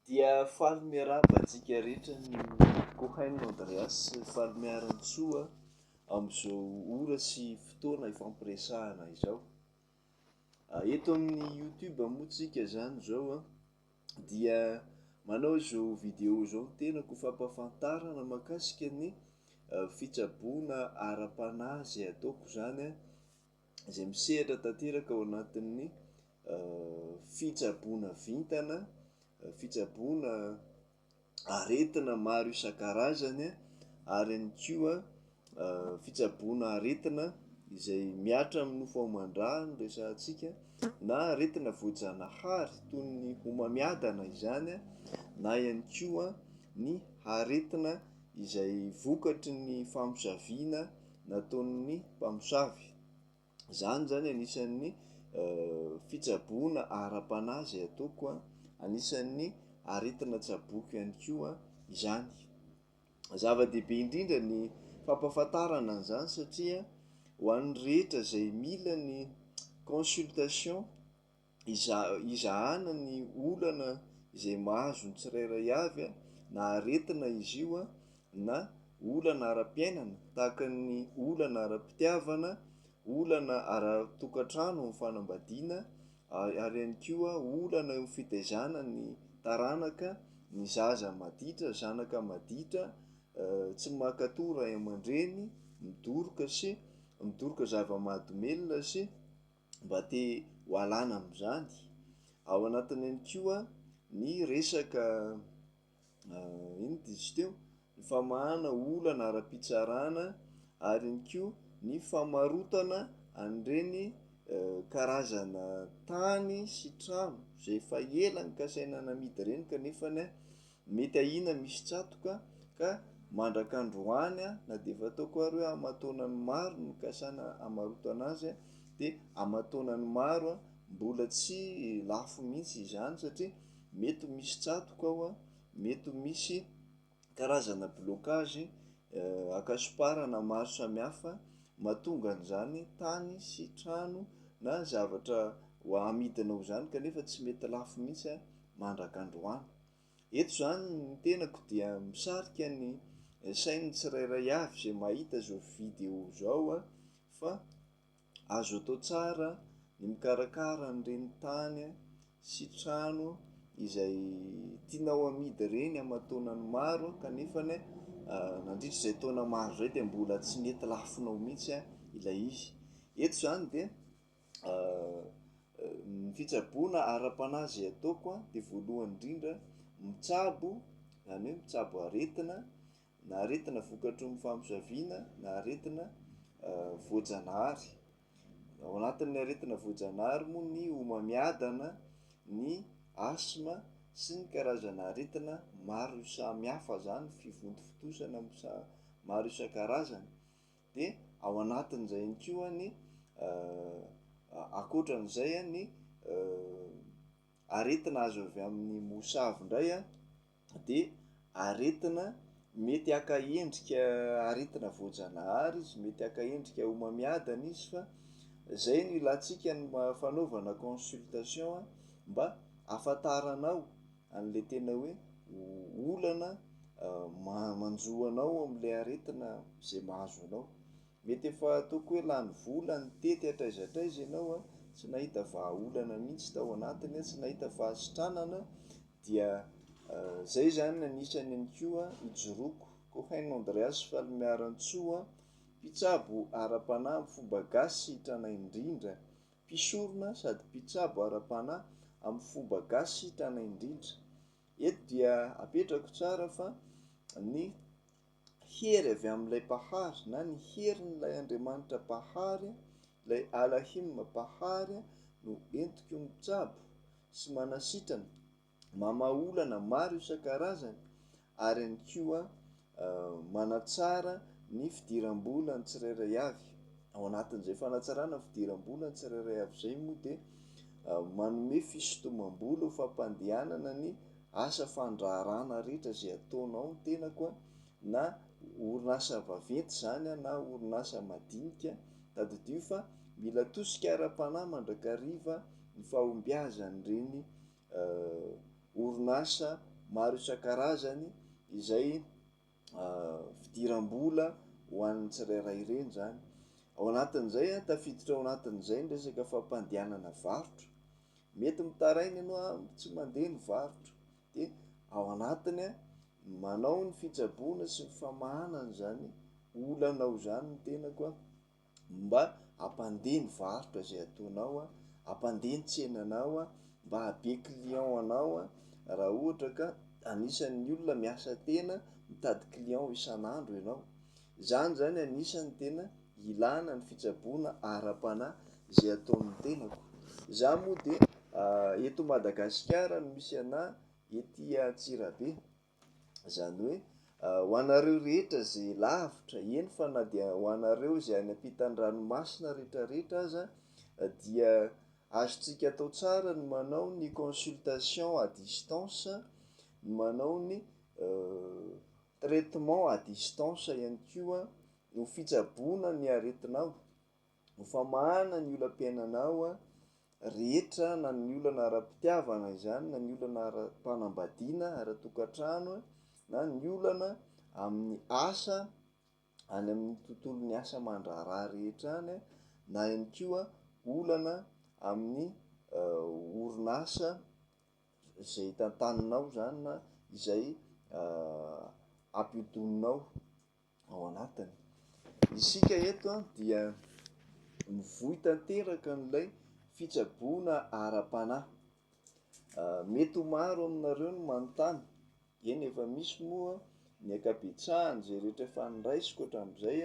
Dia faly miarahaba antsika rehetra ny Kohaino Andreas faly miaran-tsoa amin'izao ora sy fotoana ifampiresahana izao. Eto amin'ny YouTube moa tsika zany zao dia manao izao vidéo izao ny tenako fampahafantarana mahakasika ny fitsaboana ara-panahy izay ataoko zany izay misehatra tanteraka ao anatin'ny fitsaboana vintana, fitsaboana aretina maro isan-karazany ary ihany koa fitsaboana aretina izay miatra amin'ny nofo aman-draha no resahantsika, na aretina voajanahary toy ny homamiadana izany na ihany koa ny aretina izay vokatry ny famosaviana nataon'ny mpamosavy. Zany zany anisan'ny fitsaboana ara-panahy izay ataoko, anisan'ny aretina tsaboako ihany koa izany. Zava-dehibe indrindra ny fampahafantarana an'izany satria ho an'ny rehetra izay mila ny consultation izahana ny olana izay mahazo ny tsirairay avy na aretina izy io na olana ara-piainana tahaka ny olana ara-pitiavana, olana ara-tokantrano amin'ny fanambadiana, ary ihany koa olana eo fitaizana ny taranaka, ny zaza maditra, zanaka maditra tsy mankatory ray aman-dreny, midoroka zava-mahadomelina sy mba te ho alana amin'izany. Ao anatiny ihany koa ny resaka ino dizy teo, ny famahana olana ara-pitsarana ary ihany koa ny famarotana an'ireny karazana tany sy trano izay efa ela nikasaina namidy ireny kanefa mety ahina misy tsatoka ka mandrak'androany na dia efa ataoko ary hoe aman-taonany maro no nikasana hamarotana azy dia aman-taonany maro mbola tsy lafo mihitsy izany satria mety misy tsatoka ao, mety misy karazana blocage akasoparana maro samihafa mahatonga an'izany tany sy trano na zavatra ho amidinao zany kanefa tsy mety lafo mihitsy mandrak'androany. Eto zany ny tenako dia misarika ny sain'ny tsirairay avy izay mahita izao vidéo izao fa azo atao tsara ny mikarakara an'ireny tany sy trano izay tianao amidy ireny aman-taonany maro kanefa nandritra izay taona maro izay dia mbola tsy mety lafonao mihitsy ilay izy. Eto zany dia ny fitsaboana ara-panahy izay ataoko dia voalohany indrindra mitsabo, zany hoe mitsabo aretina, na aretina vokatry ny famosaviana na aretina voajanahary. Ao anatin'ny aretina voajanahary moa ny homamiadana, ny asthme sy ny karazana aretina maro samihafa zany, fivontofontosana maro isan-karazany. Dia ao anatin'izay ihany koa ny ankoatran'izay ny aretina azo avy amin'ny mosavy indray dia aretina mety haka endrika aretina voajanahary izy, mety haka endrika homamiadana izy, fa zay no ilantsika ny fanaovana consultation mba ahafantaranao an'ilay tena hoe olana manjoanao amin'ilay aretina izay mahazo anao. Mety efa ataoko hoe lany vola nitety hatraizatraiza ianao tsy nahita vahaolana mihitsy tao anatiny, tsy nahita fahasitranana, dia zay zany anisany ihany koa ijoroako Kohaino Andreas faly miaran-tsoa, mpitsabo ara-panahy amin'ny fomba gasy sy hitranainy indrindra, mpisorona sady mpitsabo ara-panahy amin'ny fomba gasy sy hitranainy indrindra. Eto dia apetrako tsara fa ny hery avy amin'ilay mpahary na ny herin'ilay Andriamanitra mpahary, ilay Alahim mpahary no entiko mitsabo sy manasitrana mamaha olana maro isan-karazany ary ihany koa manatsara ny fidiram-bola ny tsirairay avy. Ao anatin'izay fanatsarana ny fidiram-bola ny tsirairay avy izay moa dia manome fisintomam-bola ho fampandehanana ny asa fandraharana rehetra izay ataonao ny tenako, na orinasa vaventy zany na orinasa madinika, tadidio fa mila tosika ara-panahy mandrakariva ny fahombiazan'ireny orinasa maro isan-karazany izay fidiram-bola ho an'ny tsirairay ireny zany. Ao anatin'izay tafiditra ao anatin'izay ny resaka fampandehanana varotra. Mety mitaraina ianao tsy mandeha ny varotra, de ao anatiny manao ny fitsaboana sy ny famahanana zany olanao zany ny tenako mba hampandeha ny varotra zay ataonao, hampandeha ny tsenanao, mba habe client anao raha ohatra ka anisan'ny olona miasa tena mitady client isan'andro ianao. Zany zany anisan'ny tena ilana ny fitsaboana ara-panahy zay ataon'ny tenako. Za moa de eto Madagasikara no misy anahy ety Antsirabe, zany hoe ho anareo rehetra zay lavitra eny fa na dia ho anareo zay any ampitan'ny ranomasina rehetrarehetra aza dia azontsika atao tsara ny manao ny consultation à distance, ny manao ny traitement à distance ihany koa, no fitsaboana ny aretinao, no famahana ny olam-piainanao rehetra, na ny olana ara-pitiavana izany, na ny olana ara-panambadiana ara-tokantrano, na ny olana amin'ny asa any amin'ny tontolon'ny asa mandraharaha rehetra any, na ihany koa olana amin'ny orinasa izay tantaninao zany na izay ampidoninao ao anatiny. Isika eto dia mivohy tanteraka n'ilay fitsaboana ara-panahy. Mety ho maro aminareo no manontany, eny efa misy moa ny ankabetsahany zay rehetra efa niraisiko hatramin'izay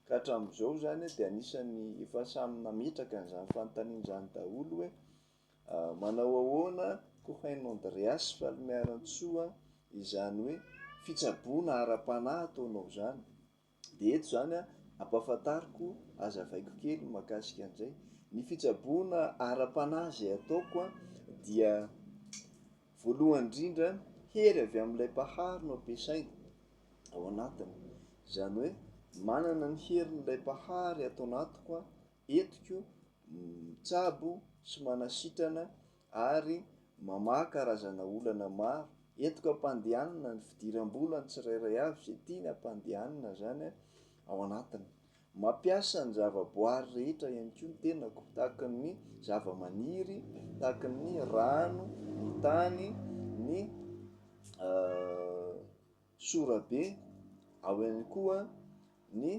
ka hatramin'izao zany dia anisan'ny efa samy nametraka an'izany fanontaniana izany daholo hoe manao ahoana Kouhaino Andreas faly miarantsoa izany hoe fitsaboana ara-panahy ataonao zany. De eto zany ampahafantariko, azavaiko kely mahakasika an'izay. Ny fitsaboana ara-panahy zay ataoko dia voalohany indrindra hery avy amin'ilay mpahary no ampiasaina ao anatiny. Zany hoe manana ny herin'ilay mpahary ato anatiko entiko mitsabo sy manasitrana ary mamaha karazana olana maro, entiko ampandehanana ny fidiram-bola ny tsirairay avy zay tiany ampandehanana zany ao anatiny. Mampiasa ny zavaboary rehetra ihany koa ny tenako, tahaka ny zava-maniry, tahaka ny rano, ny tany, ny sorabe, ao ihany koa ny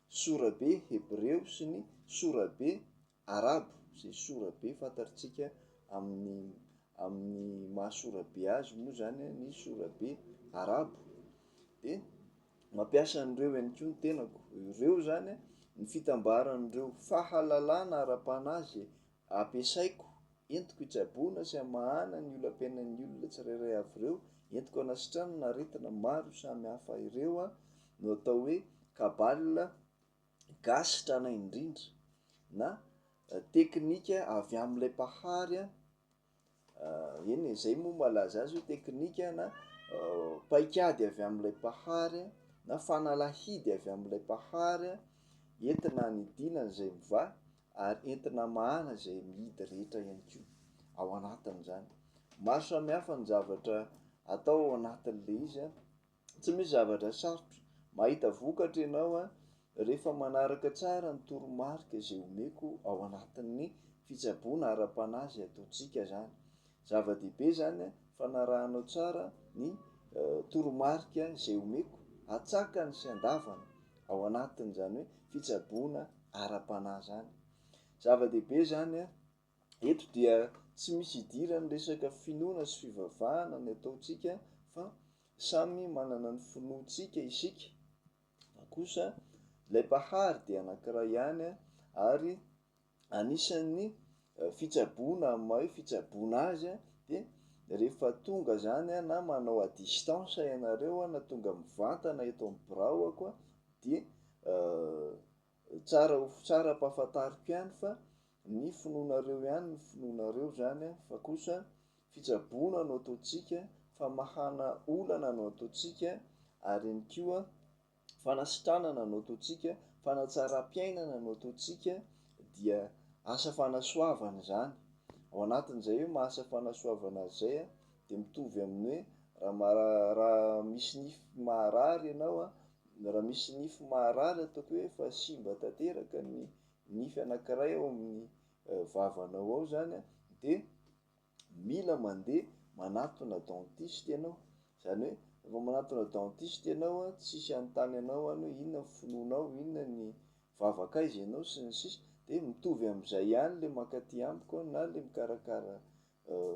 sorabe hebreo sy ny sorabe arabo, izay sorabe fantatsika amin'ny maha-sorabe azy moa zany ny sorabe arabo. De mampiasa an'ireo ihany koa ny tenako. Ireo zany ny fitambaran'ireo fahalalana ara-panahy zay ampiasaiko, entiko hitsaboana sy hamahana ny olam-piainan'ny olona tsirairay avy ireo, entiko hanasitrana ny aretina maro samihafa ireo, no atao hoe kabale gasy tranainy indrindra, na teknika avy amin'ilay mpahary, eny izay moa malaza azy hoe teknika na paikady avy amin'ilay mpahary, na fanalahidy avy amin'ilay mpahary, entina hanidina izay mivaha ary entina hamahana izay mihidy rehetra ihany koa ao anatin'izany. Maro samihafa ny zavatra atao ao anatin'ilay izy, tsy misy zavatra sarotra. Mahita vokatra ianao rehefa manaraka tsara ny toromarika izay omeko ao anatin'ny fitsaboana ara-panahy izay ataontsika zany. Zava-dehibe zany fanarahanao tsara ny toromarika izay omeko, hatsakany sy handavana ao anatin'izany hoe fitsaboana ara-panahy zany. Zava-dehibe zany eto dia tsy misy idirany resaka finoana sy fivavahana ny ataontsika, fa samy manana ny finoantsika isika. Fa kosa ilay mpahary dia anankiray ihany ary anisan'ny fitsaboana amin'ny maha hoe fitsaboana azy de rehefa tonga zany na manao à distance ianareo na tonga mivantana eto amin'ny biraoako de tsara ampahafantariko ihany fa ny finoanareo ihany ny finoanareo zany, fa kosa fitsaboana no ataontsika, famahana olana no ataontsika, ary ihany koa fanasitranana no ataontsika, fanatsaram-piainana no ataontsika, dia asa fanasoavana zany. ao anatin'izay hoe mahasa fanasoavana azy zay de mitovy amin'ny hoe raha misy nify maharary ianao raha misy nify maharary ataoko hoe fa simba tanteraka ny nify anankiray ao amin'ny vavanao ao zany de mila mandeha manatona dentiste ianao, zany hoe rehefa manatona dentiste ianao tsisy anontany anao any hoe inona ny finoanao, inona ny vavakaiza ianao sy ny sisa, de mitovy amin'izay ihany le mankaty amiko na le mikarakara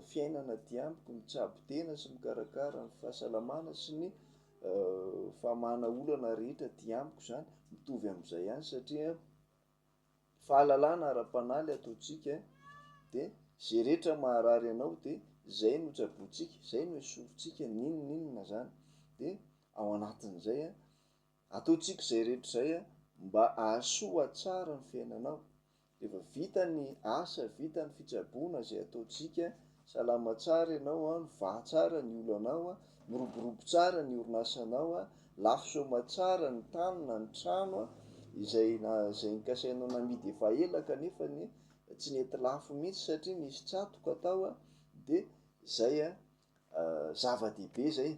fiainana ty amiko, mitsabo tena sy mikarakara ny fahasalamana sy ny famahana olana rehetra ty amiko zany, mitovy amin'izay ihany satria fahalalana ara-panaly ataotsika de zay rehetra maharary anao de zay no tsabointsika, zay no esorintsika ninona zany, de ao anatin'izay ataotsika zay rehetra zay mba ahasoa tsara ny fiainanao, de efa vita ny asa, vita ny fitsaboana zay ataotsika, salama tsara ianao, mivaha tsara ny olanao, miroborobo tsara ny orinasanao, lafo soma tsara ny tany na ny trano izay nikasainao namidy efa ela kanefa ny tsy nety lafo mihitsy satria nisy tsatoka tao de zay zava-dehibe zay.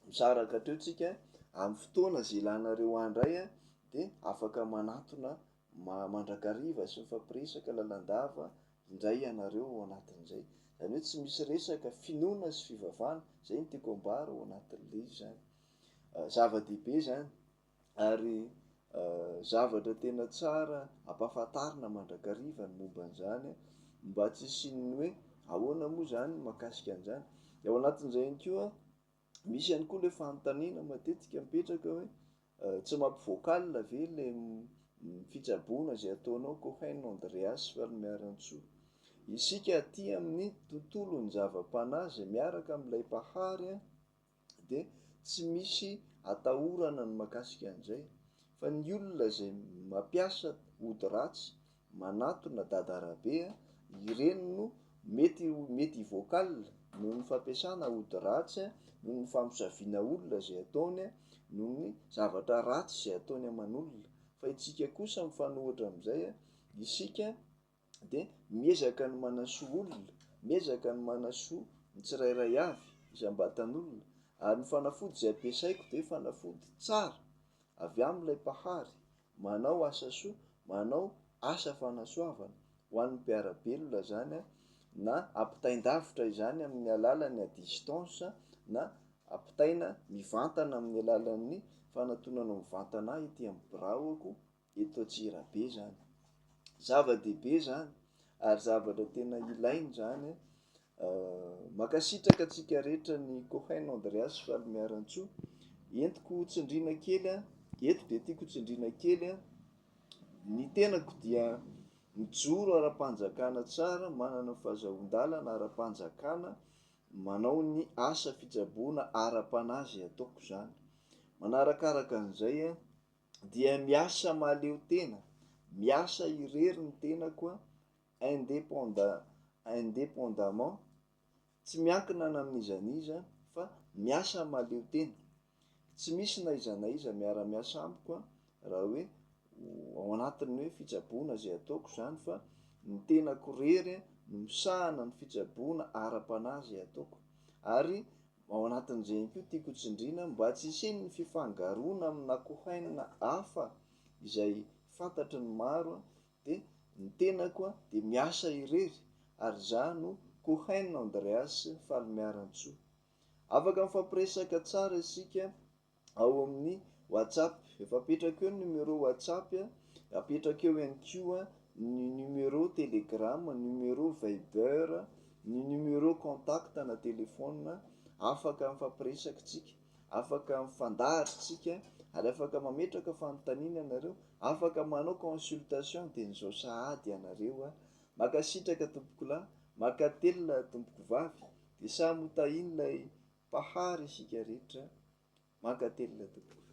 Misaraka hatreo tsika amin'ny fotoana zay ilanareo andray de afaka manatona mandrakariva sy mifampiresaka lalandava indray ianareo ao anatin'izay, zany hoe tsy misy resaka finoana sy fivavahana, zay no tiako ambara ao anatin'le izy zany, zava-dehibe zany ary zavatra tena tsara ampahafantarina mandrakariva ny momban'izany mba tsy hisian'ny hoe ahoana moa zany mahakasika an'izany. De ao anatin'izay ihany koa misy ihany koa le fanontaniana matetika mipetraka hoe tsy mampivoakalina ve le fitsaboana zay ataonao Cohen Andreas Valmiaratsoa. Isika aty amin'ny tontolon'ny zava-panahy zay miaraka amin'ilay mpahary de tsy misy atahorana ny mahakasika an'izay, fa ny olona zay mampiasa ody ratsy manatona dadarabe ireny no mety voakalina noho ny fampiasana ody ratsy, noho ny famosaviana olona zay ataony, noho ny zavatra ratsy zay ataony aman'olona. Fa itsika kosa mifanohitra amin'izay isika de miezaka ny manasoa olona, miezaka ny manasoa ny tsirairay avy isam-batan'olona, ary ny fanafody zay ampiasaiko de fanafody tsara avy amin'ilay mpahary manao asa soa, manao asa fanasoavana ho an'ny mpiarabelona zany na ampitaindavitra izany amin'ny alalan'ny a distance na ampitaina mivantana amin'ny alalan'ny fanatonana mivantana ety amin'ny biraoko eto Antsirabe zany. Zava-dehibe zany ary zavatra tena ilainy zany makasitraka atsika rehetra ny Cohen Andreas Valmiaratsoa. Entiko tsindriana kely eto de tiako tsindriana kely ny tenako dia mijoro ara-panjakana tsara, manana fahazoan-dalana ara-panjakana, manao ny asa fitsaboana ara-panahy zay ataoko zany. Manarakaraka an'izay dia miasa mahaleo tena, miasa irery ny tenako indépendamment, tsy miankina na amin'iza n'iza fa miasa mahaleo tena, tsy misy na iza na iza miara-miasa amiko raha hoe ao anatin'ny hoe fitsaboana zay ataoko zany, fa ny tenako rery no misahana ny fitsaboana ara-panahy zay ataoko. Ary ao anatin'izay ihany koa tiako tsindriana mba tsy hisian'ny fifangaroana amina Cohen hafa izay fantatry ny maro de ny tenako de miasa irery, ary za no Cohen Andreas Valmiaratsoa. Afaka mifampiresaka tsara isika ao amin'ny WhatsApp, efa apetraka eo ny numéro WhatsApp, apetraka eo ihany koa ny numéro Telegram, numéro Viber, ny numéro contact na telefona, afaka mifampiresaka tsika, afaka mifandaharitsika, ary afaka mametraka fanontaniana ianareo, afaka manao consultation dian'izao sahady ianareo. Makasitraka tompoko lahy, makatelina tompoko vavy, de samy ho tahiny ilay mpahary isika rehetra, makatelina tompoko.